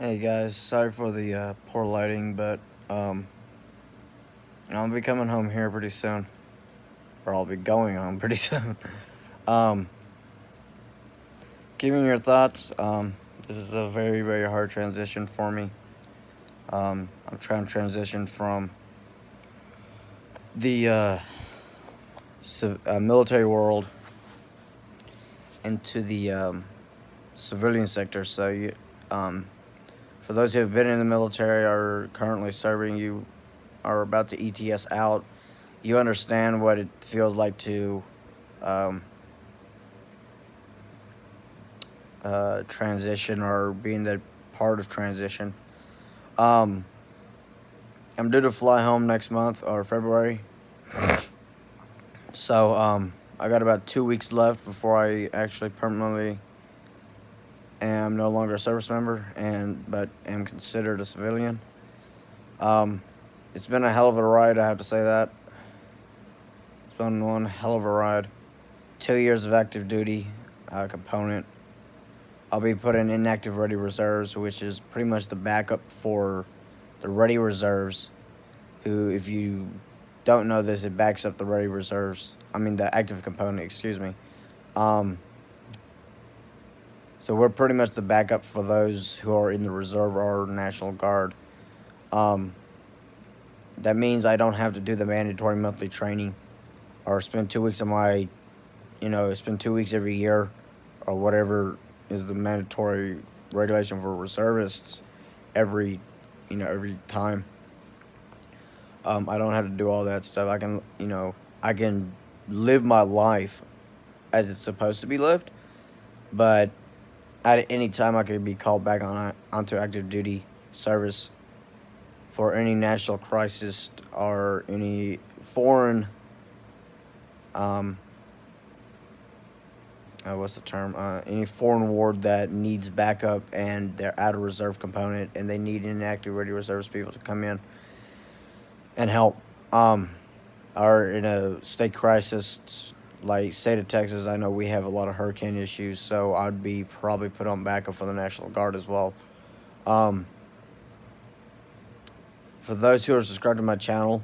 Hey guys, sorry for the poor lighting, but um, I'll be coming home here pretty soon, or I'll be going home pretty soon. um, Give me your thoughts. This is a very very hard transition for me. I'm trying to transition from the military world into the civilian sector. Um, for those who have been in the military, are currently serving, you are about to ETS out. You understand what it feels like to um, transition or being the part of transition. Um, I'm due to fly home next month or February, so I got about 2 weeks left before I actually permanently am no longer a service member but am considered a civilian. Um, it's been a hell of a ride, I have to say that. It's been one hell of a ride. 2 years of active duty component. I'll be put in inactive ready reserves, which is pretty much the backup for the ready reserves. Who, if you don't know this, it backs up the ready reserves. I mean, the active component, excuse me. Um, so we're pretty much the backup for those who are in the reserve or National Guard. Um, that means I don't have to do the mandatory monthly training or spend 2 weeks of my, spend 2 weeks every year or whatever is the mandatory regulation for reservists every, every time. I don't have to do all that stuff. I can live my life as it's supposed to be lived, but at any time I could be called back onto active duty service for any national crisis or any foreign um what's the term? Any foreign war that needs backup and they're out of reserve component and they need inactive ready reserves people to come in and help. Or in a state crisis like state of Texas, I know we have a lot of hurricane issues, so I'd be probably put on backup for the National Guard as well. Um, for those who are subscribed to my channel,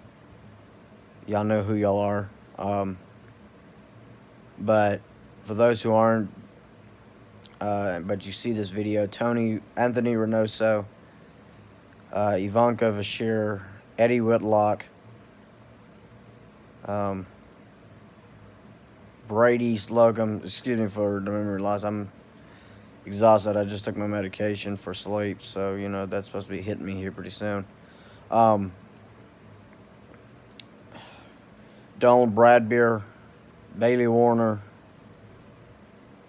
y'all know who y'all are. But for those who aren't, but you see this video, Anthony Reynoso, Ivanka Bashir, Eddie Whitlock, um, Brady Slocum. Excuse me for the memory loss. I'm exhausted. I just took my medication for sleep, so that's supposed to be hitting me here pretty soon. Um, Donald Bradbeer, Bailey Warner.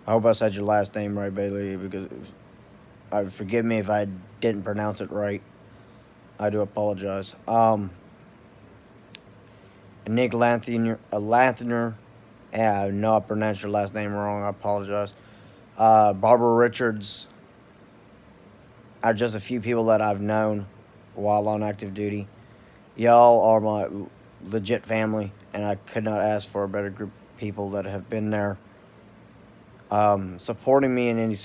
I hope I said your last name right, Bailey, because forgive me if I didn't pronounce it right. I do apologize. Nick Lanthiner. Yeah, I know I pronounced your last name wrong. I apologize. Barbara Richards are just a few people that I've known while on active duty. Y'all are my legit family, and I could not ask for a better group of people that have been there supporting me in any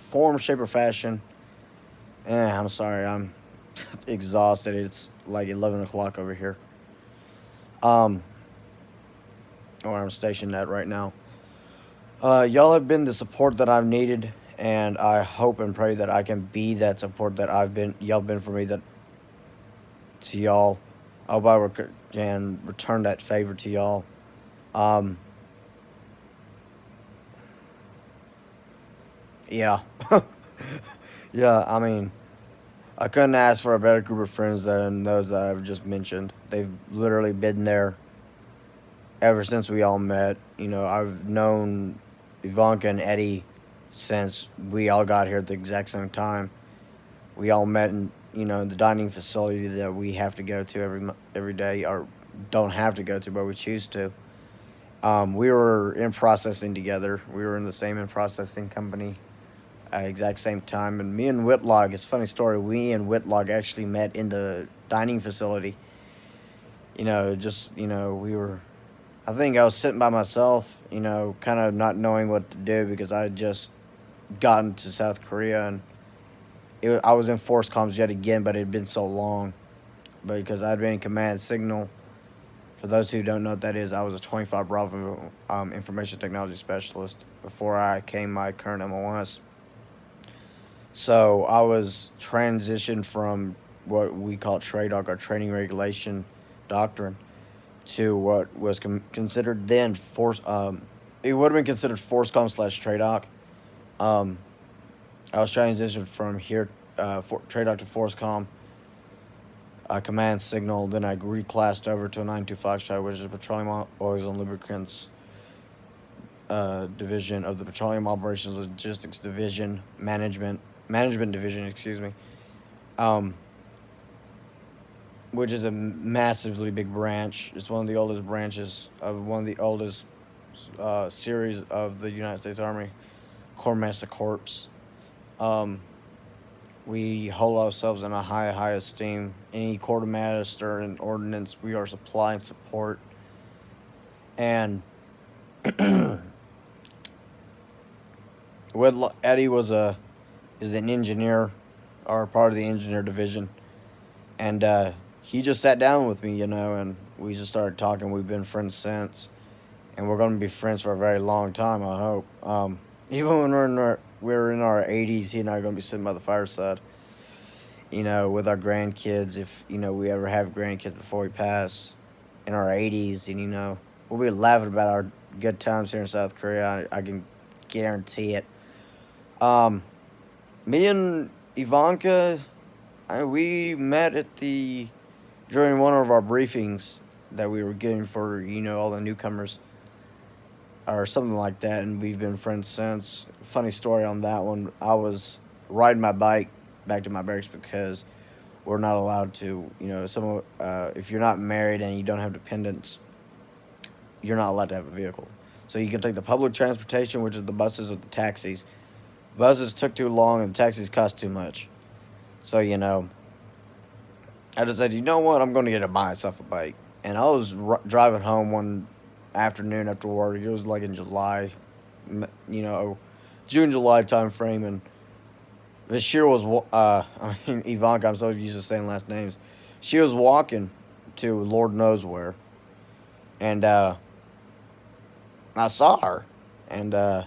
form, shape, or fashion. I'm sorry, I'm exhausted. It's like 11 o'clock over here. Where I'm stationed at right now. Y'all have been the support that I've needed, and I hope and pray that I can be that support that y'all been for me to y'all. I hope I can return that favor to y'all. Yeah. Yeah, I mean, I couldn't ask for a better group of friends than those that I've just mentioned. They've literally been there ever since we all met. I've known Ivanka and Eddie since we all got here at the exact same time. We all met in the dining facility that we have to go to every day, or don't have to go to, but we choose to. We were in processing together. We were in the same in processing company at the exact same time. And me and Whitlock, it's a funny story. We and Whitlock actually met in the dining facility. We were. I think I was sitting by myself, kind of not knowing what to do because I had just gotten to South Korea, and I was in force comms yet again, but it had been so long. But because I'd been in command signal, for those who don't know what that is, I was a 25 Bravo information technology specialist before I came my current MOS. So I was transitioned from what we call TRADOC, or Training Regulation Doctrine, to what was considered then force. It would have been considered FORSCOM / TRADOC. I was transitioned from here, TRADOC to FORSCOM, command signal. Then I reclassed over to a 9-2 Foxtrot, which is Petroleum Oils and Lubricants division of the Petroleum Operations Logistics Division, Management Division, excuse me. Which is a massively big branch. It's one of the oldest branches of one of the oldest series of the United States Army Corps Master Corps. We hold ourselves in a high esteem. Any quartermaster and ordnance, we are supply and support. And Eddie is an engineer, or part of the engineer division, and he just sat down with me, and we just started talking. We've been friends since, and we're going to be friends for a very long time, I hope. Even when we're in our 80s, he and I are going to be sitting by the fireside, with our grandkids, if, we ever have grandkids before we pass, in our 80s, and, we'll be laughing about our good times here in South Korea. I can guarantee it. Me and Ivanka, we met during one of our briefings that we were getting for, all the newcomers, or something like that, and we've been friends since. Funny story on that one. I was riding my bike back to my barracks because we're not allowed to, if you're not married and you don't have dependents, you're not allowed to have a vehicle. So you can take the public transportation, which is the buses or the taxis. Buses took too long and taxis cost too much. So, I just said, you know what, I'm going to buy myself a bike. And I was driving home one afternoon after work. It was like in July, June, July time frame. And Bashir was, Ivanka, I'm so used to saying last names. She was walking to Lord knows where. And I saw her. And I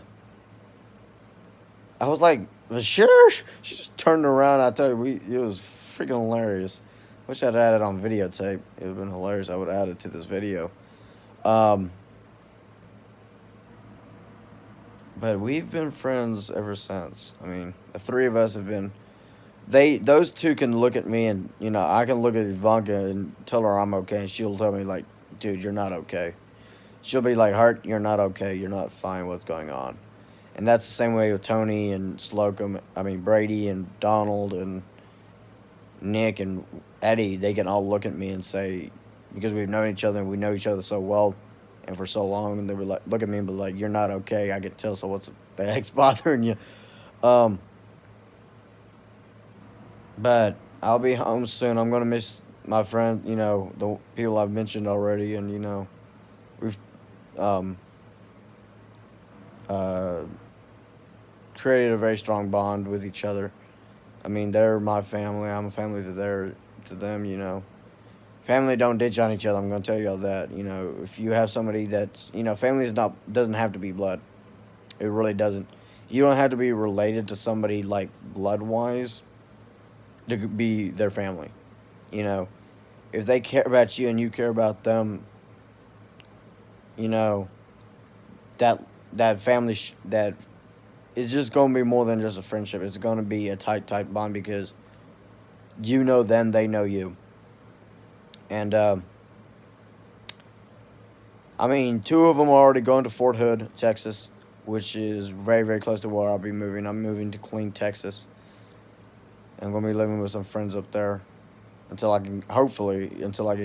was like, Bashir? She just turned around. I tell you, it was freaking hilarious. Wish I'd had it on videotape. It would have been hilarious. I would add it to this video. But we've been friends ever since. I mean, the three of us have been. Those two can look at me and, I can look at Ivanka and tell her I'm okay. And she'll tell me, like, dude, you're not okay. She'll be like, Hart, you're not okay. You're not fine. What's going on? And that's the same way with Tony and Slocum. Brady and Donald and Nick and Eddie. They can all look at me and say, because we've known each other and we know each other so well and for so long, and they were like, look at me and be like, you're not okay. I can tell. So what's the heck's bothering you? But I'll be home soon. I'm gonna miss my friend. The people I've mentioned already, and we've created a very strong bond with each other. They're my family. I'm a family to them. Family don't ditch on each other. I'm gonna tell you all that. If you have somebody that's, family doesn't have to be blood. It really doesn't. You don't have to be related to somebody like blood-wise to be their family. If they care about you and you care about them, that family that it's just going to be more than just a friendship. It's going to be a tight bond because you know them, they know you. And, two of them are already going to Fort Hood, Texas, which is very, very close to where I'll be moving. I'm moving to Killeen, Texas. I'm going to be living with some friends up there until I can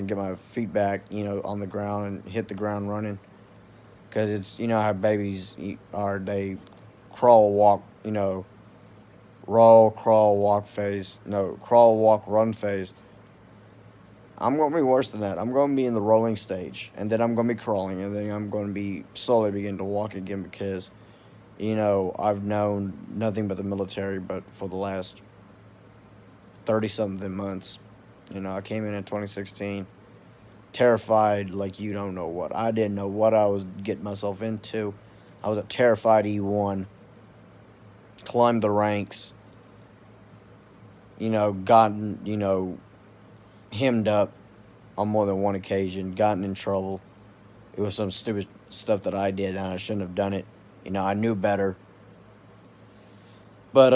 get my feet back, on the ground and hit the ground running. Because it's, how babies are, they crawl, walk, roll, crawl, walk phase. No, crawl, walk, run phase. I'm going to be worse than that. I'm going to be in the rolling stage, and then I'm going to be crawling, and then I'm going to be slowly begin to walk again because, I've known nothing but the military, but for the last 30-something months. You know, I came in 2016, terrified like you don't know what. I didn't know what I was getting myself into. I was a terrified E1, climbed the ranks, gotten, hemmed up on more than one occasion, gotten in trouble. It was some stupid stuff that I did and I shouldn't have done it. I knew better. But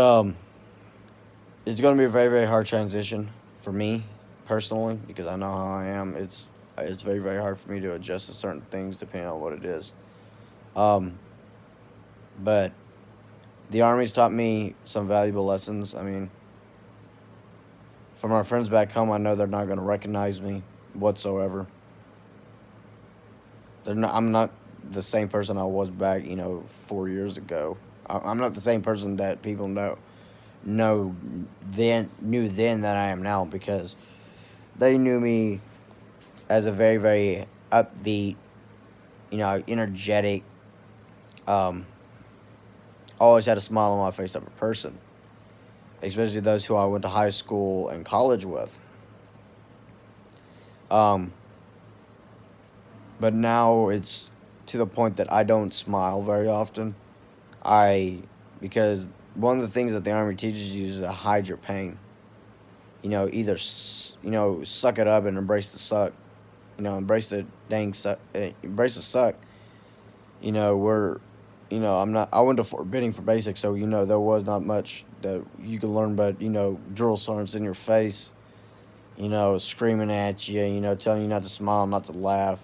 it's going to be a very, very hard transition for me personally because I know how I am. It's very, very hard for me to adjust to certain things depending on what it is. But the Army's taught me some valuable lessons. I mean, from our friends back home, I know they're not going to recognize me whatsoever. I'm not the same person I was back, 4 years ago. I'm not the same person that people knew then that I am now, because they knew me as a very, very upbeat, energetic, always had a smile on my face type of person, especially those who I went to high school and college with. But now it's to the point that I don't smile very often. Because one of the things that the Army teaches you is to hide your pain. Either, suck it up and embrace the suck. Embrace the dang suck. Embrace the suck. I went to Fort Benning for basic, so, there was not much that you could learn, but, drill sergeants in your face, screaming at you, telling you not to smile, not to laugh,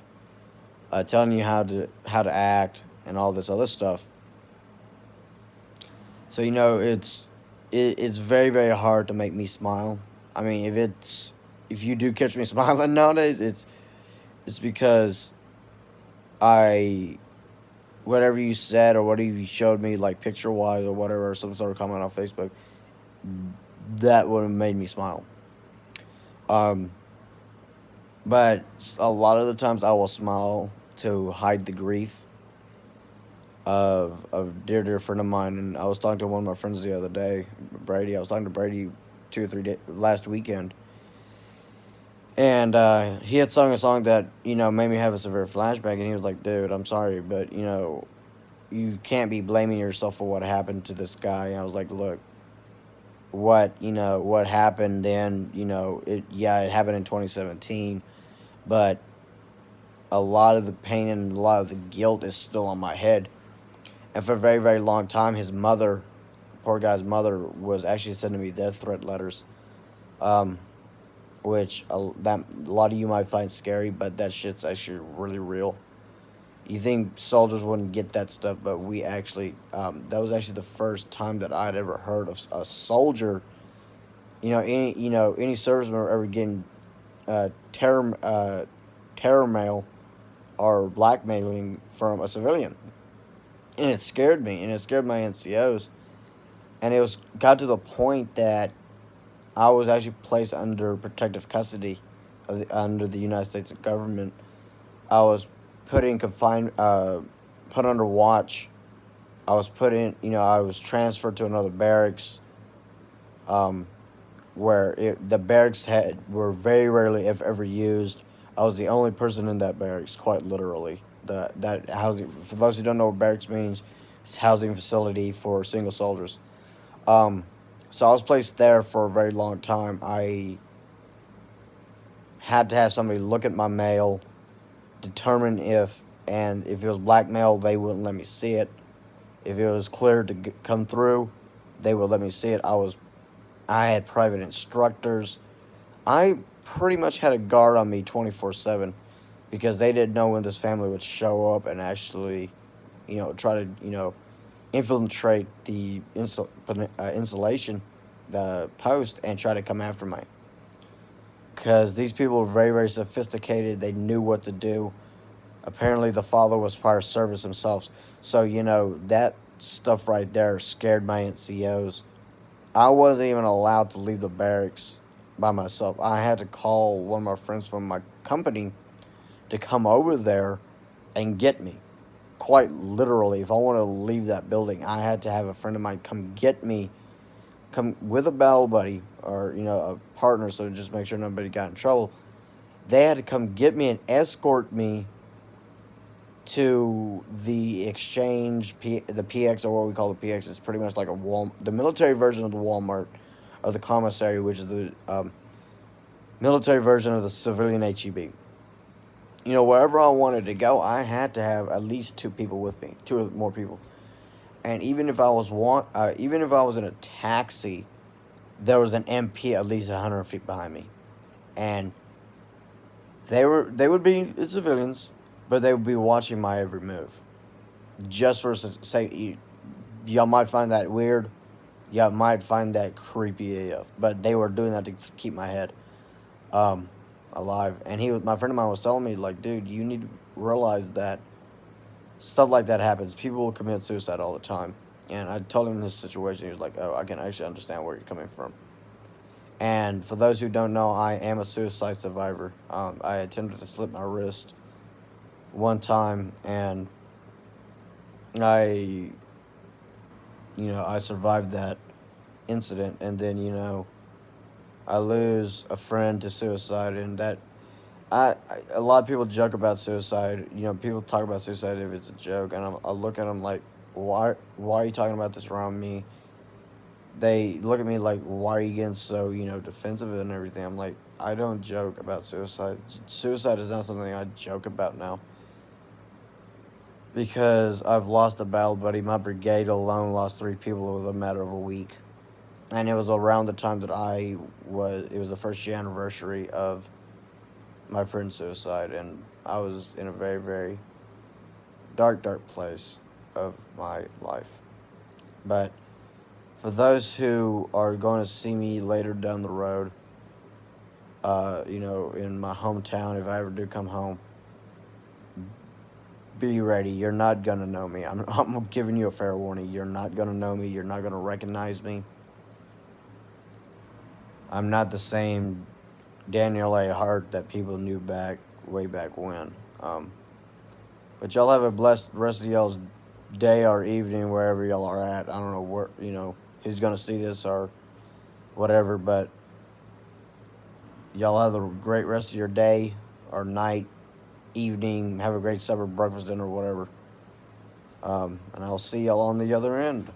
telling you how to act and all this other stuff. So, it's very, very hard to make me smile. I mean, if you do catch me smiling nowadays, it's because whatever you said or whatever you showed me, like picture-wise or whatever, or some sort of comment on Facebook, that would have made me smile. But a lot of the times I will smile to hide the grief of a dear friend of mine. And I was talking to one of my friends the other day, Brady. I was talking to Brady 2 or 3 days last weekend. And he had sung a song that, made me have a severe flashback. And he was like, dude, I'm sorry, but, you can't be blaming yourself for what happened to this guy. And I was like, look, what happened then, it happened in 2017. But a lot of the pain and a lot of the guilt is still on my head. And for a very, very long time, his mother, poor guy's mother, was actually sending me death threat letters. Which a lot of you might find scary, but that shit's actually really real. You think soldiers wouldn't get that stuff, but we actually, that was actually the first time that I'd ever heard of a soldier, any service member ever getting terror mail or blackmailing from a civilian. And it scared me, and it scared my NCOs. And it got to the point that I was actually placed under protective custody under the United States government. I was put in put under watch. I was I was transferred to another barracks, where the barracks were very rarely, if ever, used. I was the only person in that barracks, quite literally. That housing, for those who don't know what barracks means, it's a housing facility for single soldiers. So I was placed there for a very long time. I had to have somebody look at my mail, determine if it was blackmail, they wouldn't let me see it. If it was clear to come through, they would let me see it. I had private instructors. I pretty much had a guard on me 24/7 because they didn't know when this family would show up and actually, try to, infiltrate the insulation, the post, and try to come after me. Because these people were very, very sophisticated. They knew what to do. Apparently, the father was prior service himself. So, that stuff right there scared my NCOs. I wasn't even allowed to leave the barracks by myself. I had to call one of my friends from my company to come over there and get me. Quite literally, if I wanted to leave that building, I had to have a friend of mine come get me come with a battle buddy or a partner, so just make sure nobody got in trouble. They had to come get me and escort me to the exchange, the PX, or what we call the PX. It's pretty much like the military version of the Walmart, or the commissary, which is the military version of the civilian HEB. Wherever I wanted to go, I had to have at least two people with me, two or more people. And even if I was in a taxi, there was an MP at least 100 feet behind me, and they would be civilians, but they would be watching my every move. Just for say, y'all might find that weird, y'all might find that creepy AF, but they were doing that to keep my head alive. And my friend of mine was telling me, like, dude, you need to realize that stuff like that happens. People will commit suicide all the time. And I told him this situation. He was like, oh, I can actually understand where you're coming from. And for those who don't know, I am a suicide survivor. I attempted to slit my wrist one time, and I survived that incident. And then, I lose a friend to suicide, and that a lot of people joke about suicide. People talk about suicide if it's a joke, and I look at them like, why are you talking about this around me? They look at me like, why are you getting so defensive and everything? I'm like, I don't joke about suicide. Suicide is not something I joke about now, because I've lost a battle buddy. My brigade alone lost 3 people within a matter of a week. And it was around the time that it was the first year anniversary of my friend's suicide, and I was in a very, very dark place of my life. But for those who are going to see me later down the road, in my hometown, if I ever do come home, be ready. You're not going to know me. I'm giving you a fair warning. You're not going to know me. You're not going to recognize me. I'm not the same Daniel A. Hart that people knew way back when. But y'all have a blessed rest of y'all's day or evening, wherever y'all are at. I don't know where, who's going to see this or whatever, but y'all have a great rest of your day or night, evening. Have a great supper, breakfast, dinner, whatever. And I'll see y'all on the other end.